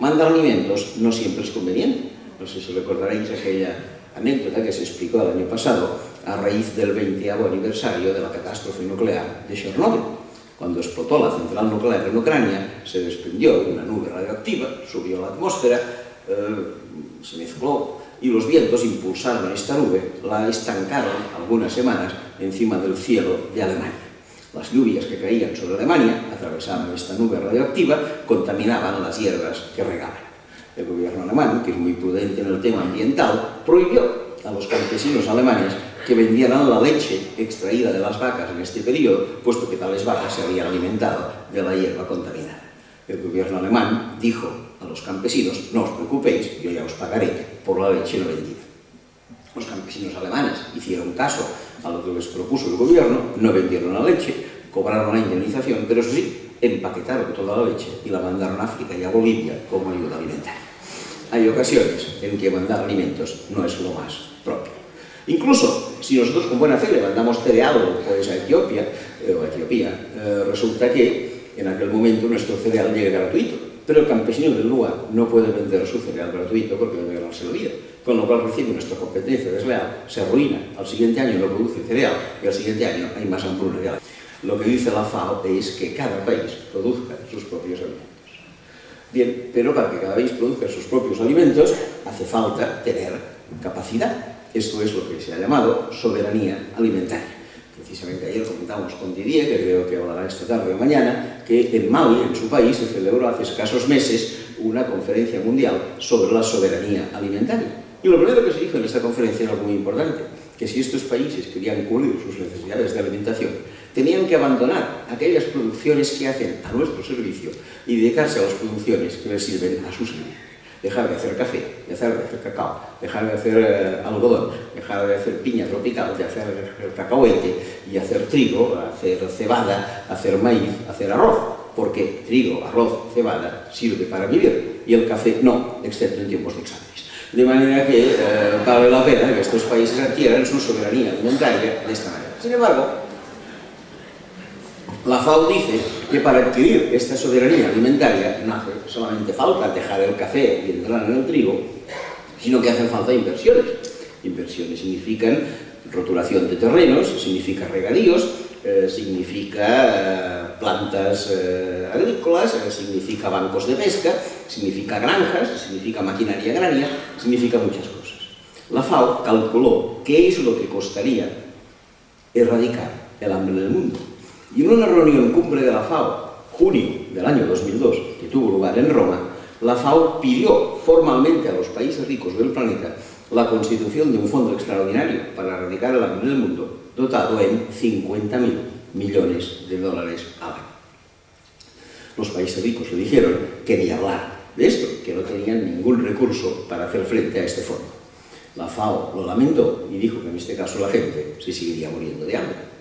Mandar alimentos no siempre es conveniente. No sé si recordaréis aquella anécdota que se explicó el año pasado a raíz del 20º aniversario de la catástrofe nuclear de Chernobyl. Cuando explotó la central nuclear en Ucrania, se desprendió una nube radioactiva, subió a la atmósfera, se mezcló y los vientos impulsaron a esta nube, la estancaron algunas semanas encima del cielo de Alemania. Las lluvias que caían sobre Alemania, atravesaban esta nube radioactiva, contaminaban las hierbas que regaban. El gobierno alemán, que es muy prudente en el tema ambiental, prohibió a los campesinos alemanes que vendieran la leche extraída de las vacas en este periodo, puesto que tales vacas se habían alimentado de la hierba contaminada. El gobierno alemán dijo a los campesinos: no os preocupéis, yo ya os pagaré por la leche no vendida. Los campesinos alemanes hicieron caso a lo que les propuso el gobierno, no vendieron la leche, cobraron la indemnización, pero eso sí, empaquetaron toda la leche y la mandaron a África y a Bolivia como ayuda alimentaria. Hay ocasiones en que mandar alimentos no es lo más propio. Incluso si nosotros con buena fe le mandamos cereal pues, a Etiopía, resulta que en aquel momento nuestro cereal llega gratuito, pero el campesino del lugar no puede vender su cereal gratuito porque debe ganarse la vida, con lo cual recibe nuestra competencia desleal, se arruina, al siguiente año no produce cereal y al siguiente año hay más hambruna que la. Lo que dice la FAO es que cada país produzca sus propios alimentos. Bien, pero para que cada país produzca sus propios alimentos hace falta tener capacidad. Esto es lo que se ha llamado soberanía alimentaria. Precisamente ayer comentamos con Didier, que creo que hablará esta tarde o mañana, que en Mali, en su país, se celebró hace escasos meses una conferencia mundial sobre la soberanía alimentaria. Y lo primero que se dijo en esta conferencia era algo muy importante, que si estos países querían cubrir sus necesidades de alimentación, tenían que abandonar aquellas producciones que hacen a nuestro servicio y dedicarse a las producciones que les sirven a su servicio. Dejar de hacer café, dejar de hacer cacao, dejar de hacer algodón, dejar de hacer piña tropical, de hacer cacahuete y hacer trigo, hacer cebada, hacer maíz, hacer arroz, porque trigo, arroz, cebada sirve para vivir y el café no, excepto en tiempos de exámenes. De manera que vale la pena que estos países adquieran su soberanía alimentaria de esta manera. Sin embargo, la FAO dice que para adquirir esta soberanía alimentaria no hace solamente falta dejar el café y entrar en el trigo, sino que hacen falta inversiones. Inversiones significan rotulación de terrenos, significa regadíos, significa plantas agrícolas, significa bancos de pesca, significa granjas, significa maquinaria agraria, significa muchas cosas. La FAO calculó qué es lo que costaría erradicar el hambre en el mundo. Y en una reunión cumbre de la FAO, junio del año 2002, que tuvo lugar en Roma, la FAO pidió formalmente a los países ricos del planeta la constitución de un fondo extraordinario para erradicar el hambre en el mundo, dotado en 50.000 millones de dólares al año. Los países ricos le dijeron que ni hablar de esto, que no tenían ningún recurso para hacer frente a este fondo. La FAO lo lamentó y dijo que en este caso la gente se seguiría muriendo de hambre.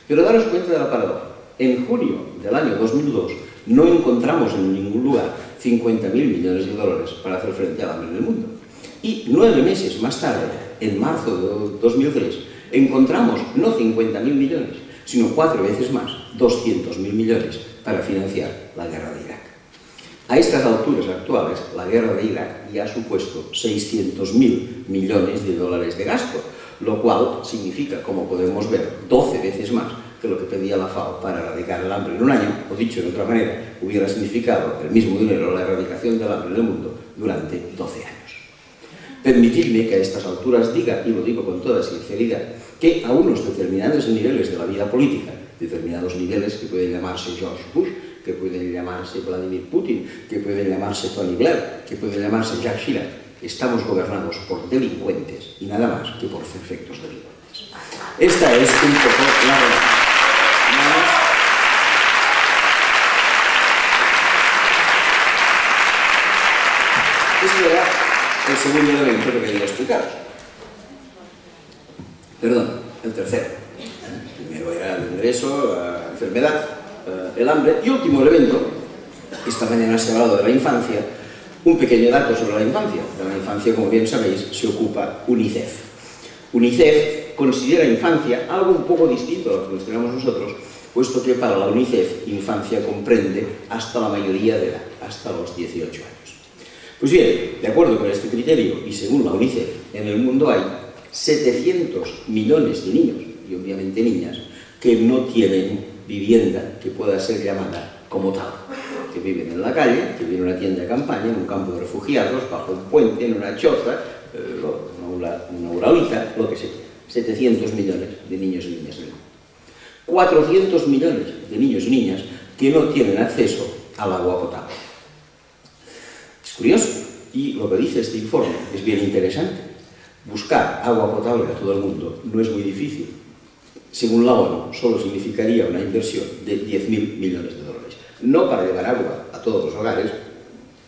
Pero daros cuenta de la paradoja. En junio del año 2002 no encontramos en ningún lugar 50.000 millones de dólares para hacer frente al hambre en el mundo. Y 9 meses más tarde, en marzo de 2003, encontramos no 50.000 millones, sino 4 veces más, 200.000 millones, para financiar la guerra de Irak. A estas alturas actuales, la guerra de Irak ya ha supuesto 600.000 millones de dólares de gasto, lo cual significa, como podemos ver, 12 veces más que lo que pedía la FAO para erradicar el hambre en un año, o dicho de otra manera, hubiera significado el mismo dinero la erradicación del hambre en el mundo durante 12 años. Permitidme que a estas alturas diga, y lo digo con toda sinceridad, que a unos determinados niveles de la vida política, determinados niveles que pueden llamarse George Bush, que pueden llamarse Vladimir Putin, que pueden llamarse Tony Blair, que pueden llamarse Jacques Chirac, estamos gobernados por delincuentes y nada más que por perfectos delincuentes. Esta es un poco la verdad. Este era el segundo elemento que quería explicaros. Perdón, el tercero. Primero era el ingreso, la enfermedad, el hambre. Y último elemento, esta mañana se ha hablado de la infancia, un pequeño dato sobre la infancia. De la infancia, como bien sabéis, se ocupa UNICEF. UNICEF considera infancia algo un poco distinto a lo que consideramos nosotros, puesto que para la UNICEF infancia comprende hasta la mayoría de edad, hasta los 18 años. Pues bien, de acuerdo con este criterio y según la UNICEF, en el mundo hay 700 millones de niños, y obviamente niñas, que no tienen vivienda que pueda ser llamada como tal, que viven en la calle, que viven en una tienda de campaña, en un campo de refugiados, bajo un puente, en una choza, una uralita, lo que sea. 700 millones de niños y niñas del mundo. 400 millones de niños y niñas que no tienen acceso al agua potable. Es curioso, y lo que dice este informe es bien interesante. Buscar agua potable a todo el mundo no es muy difícil. Según la ONU, solo significaría una inversión de 10.000 millones de dólares. No para llevar agua a todos los hogares,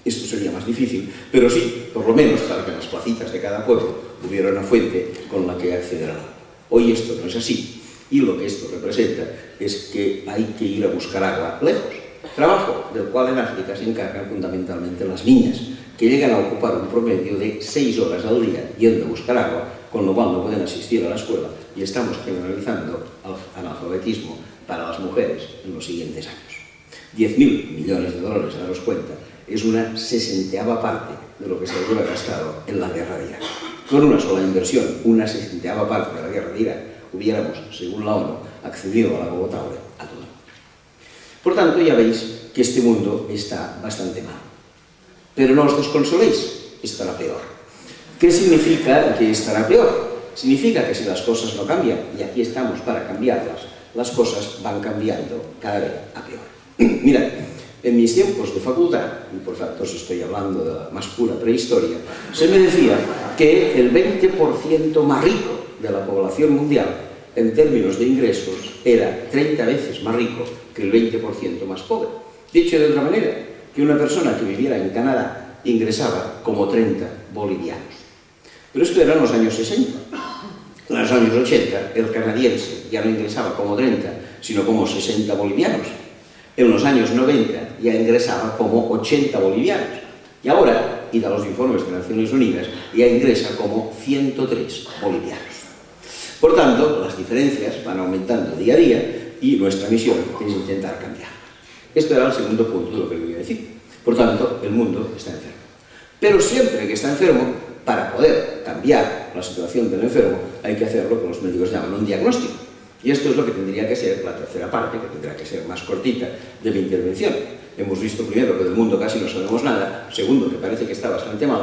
esto sería más difícil, pero sí, por lo menos, para que en las placitas de cada pueblo hubiera una fuente con la que acceder al agua. Hoy esto no es así, y lo que esto representa es que hay que ir a buscar agua lejos. Trabajo del cual en África se encargan fundamentalmente las niñas, que llegan a ocupar un promedio de 6 horas al día yendo a buscar agua, con lo cual no pueden asistir a la escuela, y estamos generalizando analfabetismo para las mujeres en los siguientes años. 10.000 millones de dólares, a daros cuenta, es una 60ª parte de lo que se habría gastado en la guerra de Irak. Con una sola inversión, una 60ª parte de la guerra de Irak, hubiéramos, según la ONU, accedido al agua potable a todo el mundo. Por tanto, ya veis que este mundo está bastante mal. Pero no os desconsoléis, estará peor. ¿Qué significa que estará peor? Significa que si las cosas no cambian, y aquí estamos para cambiarlas, las cosas van cambiando cada vez a peor. Mirad, en mis tiempos de facultad, y por tanto os estoy hablando de la más pura prehistoria, se me decía que el 20% más rico de la población mundial, en términos de ingresos, era 30 veces más rico que el 20% más pobre. Dicho de otra manera, que una persona que viviera en Canadá ingresaba como 30 bolivianos. Pero esto era en los años 60. En los años 80, el canadiense ya no ingresaba como 30, sino como 60 bolivianos. En los años 90 ya ingresaba como 80 bolivianos. Y ahora, y da los informes de Naciones Unidas, ya ingresa como 103 bolivianos. Por tanto, las diferencias van aumentando día a día y nuestra misión es intentar cambiar. Esto era el segundo punto de lo que le voy a decir. Por tanto, el mundo está enfermo. Pero siempre que está enfermo, para poder cambiar la situación del enfermo, hay que hacer lo que los médicos llaman un diagnóstico. Y esto es lo que tendría que ser la tercera parte, que tendrá que ser más cortita, de mi intervención. Hemos visto primero que del mundo casi no sabemos nada, segundo que parece que está bastante mal,